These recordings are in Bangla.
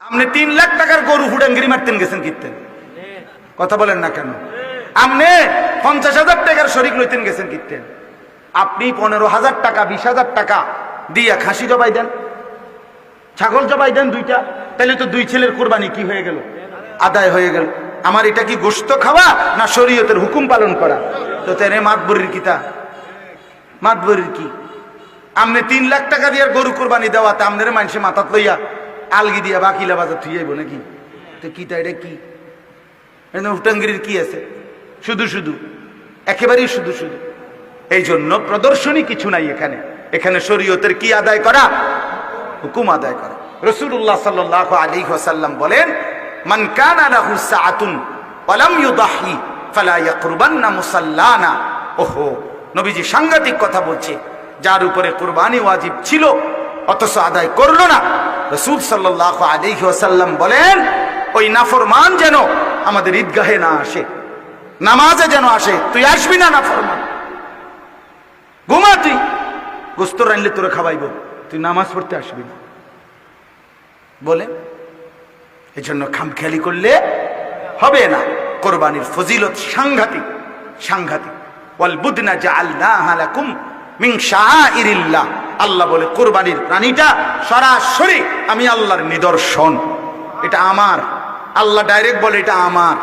আপনি 3 লাখ টাকার গরু হুডাঙ্গিরি মারতেন গেছেন কিনতেন, কথা বলেন না কেন? আপনি 50,000 টাকার শরীক লইতেন গেছেন কিনতেন। আপনি 15,000 টাকা 20,000 টাকা দিয়া খাসি জবাই দেন, ছাগল জবাই দেন 2টা, তাহলে তো 2 ছেলের কোরবানি কি হয়ে গেল? আদায় হয়ে গেল। আমার এটা কি গোশত খাওয়া না শরীয়তের হুকুম পালন করা? তো তেরে মাতবরির কিতা, মাতবরির কি? আপনি 3 লাখ টাকা দিয়ে গরু কোরবানি দেওয়াতে আপনার মানুষে মাথাত লইয়া আলগি দিয়া বাকিলা বাজার থুইয়াইব নাকি? তো কিতা এটা কি? হুটাঙ্গিরির কি আছে? শুধু শুধু, একেবারেই শুধু শুধু। এই জন্য প্রদর্শনী কিছু নাই এখানে। এখানে শরীয়তের কি আদায় করা? হুকুম আদায় করা। রাসূলুল্লাহ সাল্লাল্লাহু আলাইহি ওয়াসাল্লাম বলেন, মান কানা লাহু সাআতুন ওয়া লাম ইউদাহি ফালা ইয়াকরুবান্না মুসাল্লানা। ওহো, নবীজি সাংঘাতিক কথা বলছে। যার উপরে কুরবানি ওয়াজিব ছিল অথচ আদায় করলো না, রাসূল সাল্লাল্লাহু আলাইহি ওয়াসাল্লাম বলেন ওই নাফরমান যেন আমাদের ঈদগাহে না আসে, নামাজে যেন আসে। তুই আসবি না নাফরমান, ঘুমা, তুই গোস্ত রানলে তোরে খাওয়াইব, তুই নামাজ পড়তে আসবি না বলে। এই জন্য খামখেয়ালি করলে হবে না। কোরবানির ফজিলত সাংঘাতিক, সাংঘাতিক। ওয়াল বুদনা জাআলনাহা লাকুম মিন শাআইরিল্লাহ। আল্লাহ বলে কোরবানির প্রাণীটা সরাসরি আমি আল্লাহর নিদর্শন, এটা আমার। আল্লাহ ডাইরেক্ট বলে এটা আমার।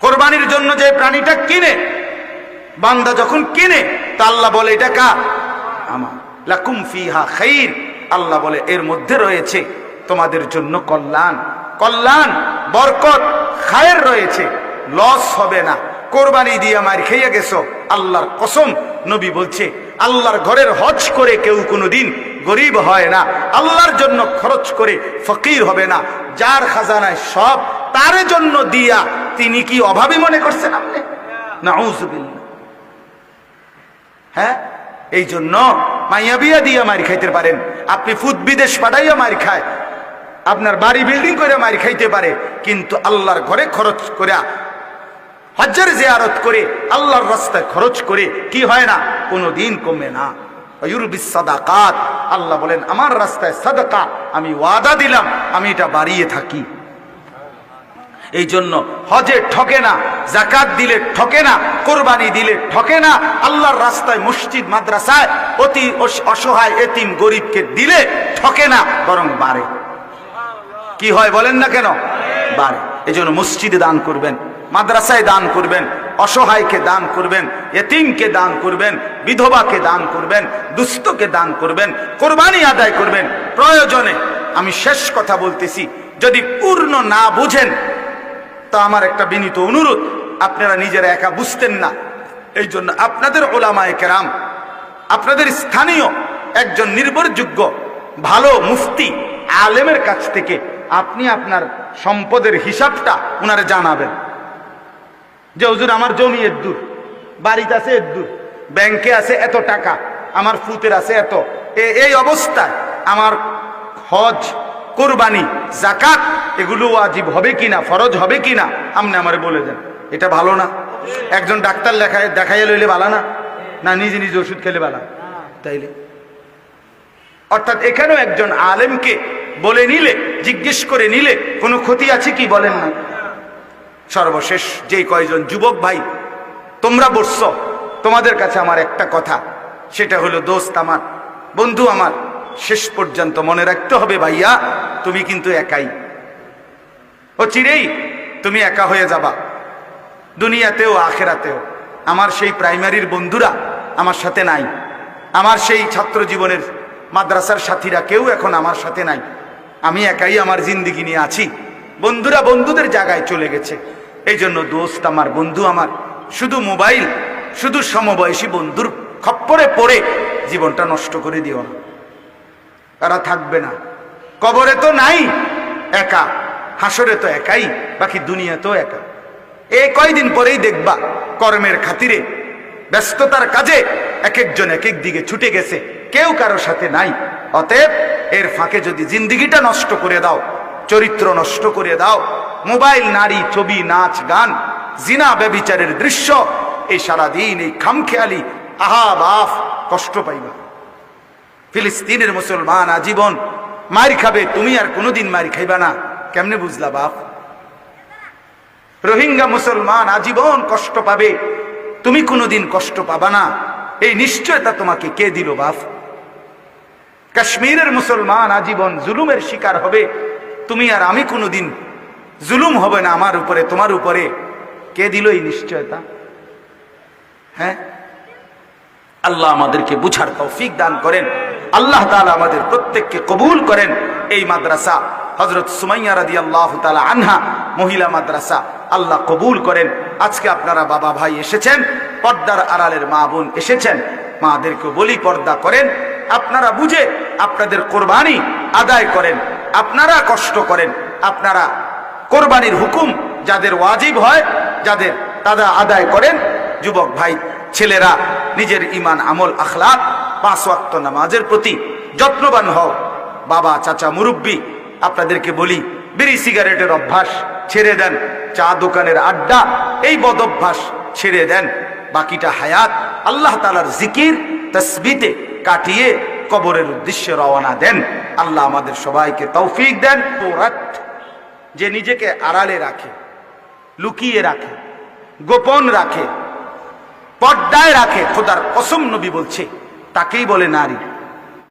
কোরবানির জন্য যে প্রাণীটা কিনে বান্দা যখন কিনে, তা আল্লাহ বলে এটা কার? আমার। লাকুম ফিহা খাইর, আল্লাহ বলে এর মধ্যে রয়েছে তোমাদের জন্য কল্যাণ, কল্যাণ, বরকত, খায়ের রয়েছে, লস হবে না। কোরবানি দিয়ে মার খেয়ে গেছো, আল্লাহর কসম, নবী বলছে আল্লাহর ঘরের হজ করে কেউ কোনোদিন গরিব হয় না, আল্লাহর জন্য খরচ করে ফকির হবে না। যার খাজানায় সব, তার জন্য দিয়া তিনি কি অভাবী মনে করছেন আপনি? নাউযুবিল্লাহ। হ্যাঁ, এই জন্য মাইয়া বিয়া দিয়ে মার খাইতে পারেন আপনি, ফুদ বিদেশ পাঠাইয়া মার খায়, আপনার বাড়ি বিল্ডিং করে মার খাইতে পারে, কিন্তু আল্লাহর ঘরে খরচ করে, হজ্জের জিয়ারত করে, আল্লাহর রাস্তায় খরচ করে কি হয় না? কোনোদিন কমে না। ইউরবিস সাদাকাত, আল্লাহ বলেন আমার রাস্তায় সাদাকা আমি ওয়াদা দিলাম, আমি এটা বাড়িয়ে থাকি। এই জন্য হজে ঠকে না, যাকাত দিলে ঠকে না, কোরবানি দিলে ঠকে না, আল্লাহর রাস্তায় মসজিদ মাদ্রাসায় অতি অসহায় এতিম গরিবকে দিলে ঠকে না, বরং বাড়ে। কি হয় বলেন না কেন? বাড়ে। এই জন্য মসজিদে দান করবেন, মাদ্রাসায় দান করবেন, অসহায়কে দান করবেন, এতিমকে দান করবেন, বিধবাকে দান করবেন, দুস্থকে দান করবেন, কোরবানি আদায় করবেন। প্রয়োজনে, আমি শেষ কথা বলতেছি, যদি পূর্ণ না বুঝেন তা আমার একটা বিনীত অনুরোধ, আপনারা নিজেরা একা বুঝতেন না, এই জন্য আপনাদের উলামায়ে কেরাম, আপনাদের স্থানীয় একজন নির্ভরযোগ্য ভালো মুফতি আলেমের কাছ থেকে আপনি আপনার সম্পদের হিসাবটা উনারে জানাবেন, যে হুজুর আমার জমি এর দূর, বাড়িতে আছে এর দূর, ব্যাংকে আছে এত টাকা, আমার ফুতের আছে এত, এই অবস্থায় আমার হজ, কোরবানি, যাকাত এগুলো ওয়াজিব হবে কিনা, ফরজ হবে কিনা, আপনি আমারে বলে দেন। এটা ভালো না? একজন ডাক্তার দেখাইয়া লইলে ভালো না? না নিজে নিজে ওষুধ খেলে ভালো? তাইলে অর্থাৎ এখানেও একজন আলেমকে বলে নিলে, জিজ্ঞেস করে নিলে কোনো ক্ষতি আছে কি? বলেন না। সর্বশেষ যেই কয়জন যুবক ভাই তোমরা বসছো, তোমাদের কাছে আমার একটা কথা, সেটা হলো দোস্ত আমার, বন্ধু আমার, শেষ পর্যন্ত মনে রাখতে হবে ভাইয়া, তুমি কিন্তু একাই, ও চিরেই তুমি একা হয়ে যাবা, দুনিয়াতেও আখেরাতেও। আমার সেই প্রাইমারির বন্ধুরা আমার সাথে নাই, আমার সেই ছাত্র জীবনের মাদ্রাসার সাথীরা কেউ এখন আমার সাথে নাই, আমি একাই আমার জিন্দিগি নিয়ে আছি। বন্ধুরা বন্ধুদের জায়গায় চলে গেছে। এই জন্য দোস্ত আমার, বন্ধু আমার, শুধু মোবাইল, শুধু সমবয়সী বন্ধুর খপ্পরে পড়ে জীবনটা নষ্ট করে দিও না। তারা থাকবে না, কবরে তো নাই একা, হাসরে তো একাই, বাকি দুনিয়া তো একা। এই কয়দিন পরেই দেখবা কর্মের খাতিরে, ব্যস্ততার কাজে এক একজন এক এক দিকে ছুটে গেছে, কেউ কারো সাথে নাই। অতএব এর ফাঁকে যদি জিন্দিগিটা নষ্ট করে দাও, চরিত্র নষ্ট করে দাও, মোবাইল, নারী, ছবি, নাচ, গান, জিনা, ব্যভিচারের দৃশ্য, এই সারাদিন এই খামখেয়ালি আহা বাফ কষ্ট পাইবা। ফিলিস্তিনের মুসলমান আজীবন মার খাবে, তুমি আর কোনোদিন মার খাইবা না। কেমনে বুঝলা বাপ? রোহিঙ্গা মুসলমান আজীবন কষ্ট পাবে, তুমি কোনোদিন কষ্ট পাবা না, এই নিশ্চয়তা তোমাকে কে দিল বাপ? কাশ্মীরের মুসলমান আজীবন জুলুমের শিকার হবে, তুমি আর আমি কোনোদিন জুলুম হবে না আমার উপরে, তোমার উপরে, কে দিল এই নিশ্চয়তা? হ্যাঁ, আল্লাহ আমাদেরকে বুঝার তৌফিক দান করেন। আল্লাহ তাআলা আমাদের প্রত্যেককে কবুল করেন। এই মাদ্রাসা হযরত সুমাইয়া রাদিয়াল্লাহু তাআলা আনহা মহিলা মাদ্রাসা আল্লাহ কবুল করেন। আজকে আপনারা বাবা ভাই এসেছেন, পর্দার আড়ালের মা বোন এসেছেন, মাদেরকে বলি পর্দা করেন। আপনারা বুঝে আপনাদের কোরবানি আদায় করেন, আপনারা কষ্ট করেন, আপনারা কোরবানির হুকুম যাদের ওয়াজিব হয়, যাদের তারা আদায় করেন। যুবক ভাই ছেলেরা নিজের ঈমান আমল আখলাক 5 ওয়াক্ত নামাজের প্রতি যত্নবান হও। বাবা চাচা মুরব্বী আপনাদেরকে বলি, বিড়ি সিগারেটের অভ্যাস ছেড়ে দেন, চা দোকানের আড্ডা এই বদ অভ্যাস ছেড়ে দেন। বাকিটা হায়াত আল্লাহ তাআলার জিকির তাসবিতে কাটিয়ে কবরের উদ্দেশ্যে রওনা দেন। আল্লাহ আমাদের সবাইকে তৌফিক দেন। যে নিজেকে আড়ালে রাখে, লুকিয়ে রাখে, গোপন রাখে, পর্দায় রাখে, খোদার কসম নবী বলছে তাকেই বলে নারী।